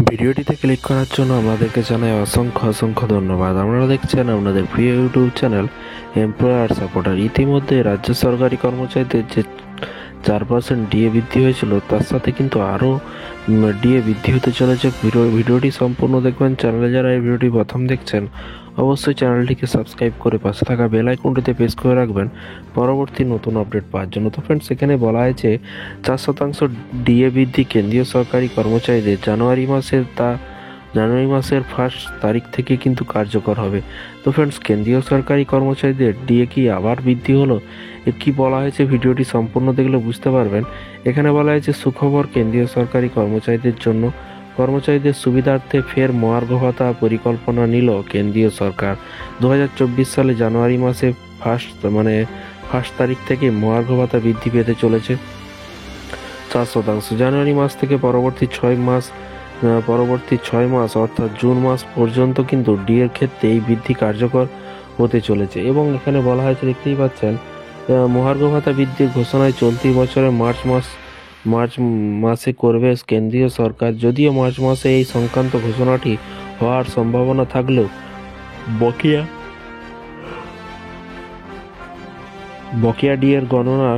ভিডিওটিতে ক্লিক করার জন্য আমাদেরকে জানাই অসংখ্য অসংখ্য ধন্যবাদ। আপনারা দেখছেন আপনাদের প্রিয় ইউটিউব চ্যানেল এমপ্লয়ার সাপোর্টার। ইতিমধ্যে রাজ্য সরকারি কর্মচারীদের যে 4% ডিএ বৃদ্ধি হয়েছিল, তার সাথে কিন্তু আরও ডিএ বৃদ্ধি হতে চলেছে। ভিডিওটি সম্পূর্ণ দেখবেন। চ্যানেলে যারা এই ভিডিওটি প্রথম দেখছেন, অবশ্যই চ্যানেলটিকে সাবস্ক্রাইব করে পাশে থাকা বেল আইকনটিতে প্রেস করে রাখবেন পরবর্তী নতুন আপডেট পাওয়ার জন্য। তো ফ্রেন্ডস, এখানে বলা হয়েছে 4% ডিএ বৃদ্ধি কেন্দ্রীয় সরকারি কর্মচারীদের জানুয়ারি মাসের 1 তারিখ থেকে কিন্তু কার্যকর হবে। তো ফ্রেন্ডস, কেন্দ্রীয় সরকারি কর্মচারীদের ডিএ কি আবার বৃদ্ধি হলো? কি বলা হয়েছে ভিডিওটি সম্পূর্ণ দেখলে বুঝতে পারবেন। এখানে বলা হয়েছে সুখবর কেন্দ্রীয় সরকারি কর্মচারীদের জন্য, কর্মচারীদের সুবিধার্থে ফের মহার্ঘ ভাতা পরিকল্পনা নিল কেন্দ্রীয় সরকার। 2024 সালে জানুয়ারি মাসে 1 তারিখ থেকে মহার্ঘ ভাতা বৃদ্ধি পেতে চলেছে 4%। জানুয়ারি মাস থেকে পরবর্তী 6 মাস অর্থাৎ জুন মাস পর্যন্ত কিন্তু ডিএর ক্ষেত্রে এই বৃদ্ধি কার্যকর হতে চলেছে। এবং এখানে বলা হয়েছে, দেখতেই পাচ্ছেন, মহার্ঘ ভাতা বৃদ্ধির ঘোষণায় চলতি বছরের মার্চ মাসে করবে কেন্দ্রীয় সরকার। যদিও মার্চ মাসে এই সংক্রান্ত ঘোষণাটি হওয়ার সম্ভাবনা থাকলেও বকেয়া ডিএর গণনা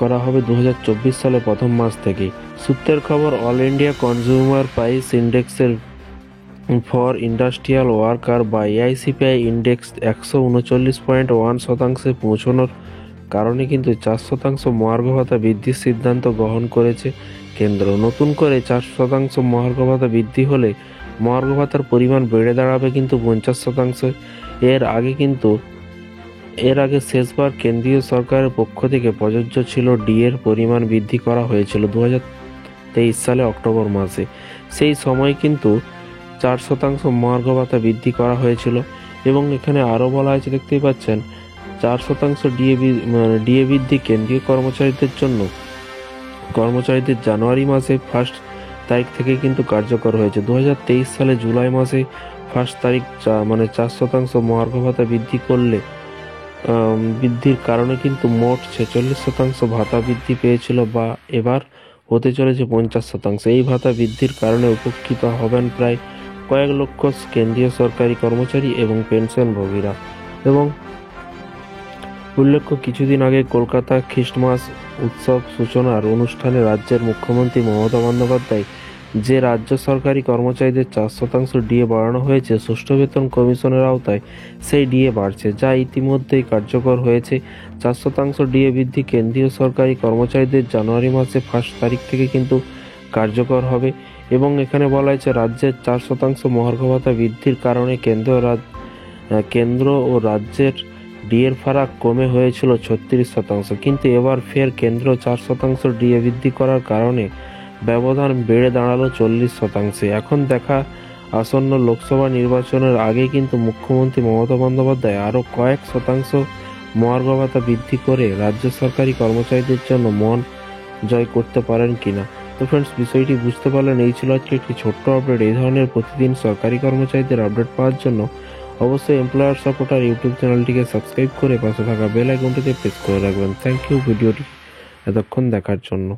করা হবে 2024 সালে প্রথম মাস থেকে। সূত্রের খবর, অল ইন্ডিয়া কনজিউমার প্রাইস ইন্ডেক্সের ফর ইন্ডাস্ট্রিয়াল ওয়ার্কার বা এআইসিপিআই ইন্ডেক্স 139.1% পৌঁছানোর কারণে কিন্তু 4% মহার্ঘ ভাতা বৃদ্ধির সিদ্ধান্ত গ্রহণ করেছে কেন্দ্র। নতুন করে 4% মহার্ঘ ভাতা বৃদ্ধি হলে মহার্ঘ ভাতার পরিমাণ বেড়ে দাঁড়াবে কিন্তু 50%। এর আগে শেষবার কেন্দ্রীয় সরকারের পক্ষ থেকে প্রযোজ্য ছিল ডিএর পরিমাণ বৃদ্ধি করা হয়েছিল 2023 সালে অক্টোবর মাসে। সেই সময় কিন্তু 4% মহার্ঘ ভাতা বৃদ্ধি করা হয়েছিল। এবং এখানে আরও বলা হয়েছে, দেখতেই পাচ্ছেন, 4% ডিএ বৃদ্ধি কেন্দ্রীয় কর্মচারীদের জানুয়ারি মাসে 1 তারিখ থেকে কিন্তু কার্যকর হয়েছে। 2023 সালে জুলাই মাসে 1 তারিখ 4% মহার্ঘ ভাতা বৃদ্ধির কারণে কিন্তু মোট 46% ভাতা বৃদ্ধি পেয়েছিল, বা এবার হতে চলেছে 50%। এই ভাতা বৃদ্ধির কারণে উপকৃত হবেন প্রায় কয়েক লক্ষ কেন্দ্রীয় সরকারি কর্মচারী এবং পেনশনভোগীরা। এবং উল্লেখ্য, কিছুদিন আগে কলকাতা খ্রিস্টমাস উৎসব সূচনার অনুষ্ঠানে রাজ্যের মুখ্যমন্ত্রী মমতা বন্দ্যোপাধ্যায় যে রাজ্য সরকারি কর্মচারীদের 4% ডিএ বাড়ানো হয়েছে, ষষ্ঠ বেতন কমিশনের আওতায় সেই ডিএ বাড়ছে, যা ইতিমধ্যেই কার্যকর হয়েছে। 4% ডিএ বৃদ্ধি কেন্দ্রীয় সরকারি কর্মচারীদের জানুয়ারি মাসে 1 তারিখ থেকে কিন্তু কার্যকর হবে। এবং এখানে বলা হয়েছে, রাজ্যের 4% মহার্ঘ ভাতা বৃদ্ধির কারণে কেন্দ্র ও রাজ্যের ডিএর ফারাক কমে হয়েছিল 36%, কিন্তু এবার ফের কেন্দ্র 4% ডিএ বৃদ্ধি করার কারণে ব্যবধান বেড়ে দাঁড়ালো 40%। এখন দেখা, আসন্ন লোকসভা নির্বাচনের আগে কিন্তু মুখ্যমন্ত্রী মমতা বন্দ্যোপাধ্যায় আরও কয়েক শতাংশ মহার্ঘ ভাতা বৃদ্ধি করে রাজ্য সরকারি কর্মচারীদের জন্য মন জয় করতে পারেন কিনা। তো ফ্রেন্ডস, বিষয়টি বুঝতে পারলেন। এই ছিল আজকে একটি ছোট্ট আপডেট। এই ধরনের প্রতিদিন সরকারি কর্মচারীদের আপডেট পাওয়ার জন্য অবশ্যই এমপ্লয়ার সাপোর্টার ইউটিউব চ্যানেলটিকে সাবস্ক্রাইব করে পাশে থাকা বেল আইকনটিতে প্রেস করে রাখবেন। থ্যাংক ইউ ভিডিওটি এতক্ষণ দেখার জন্য।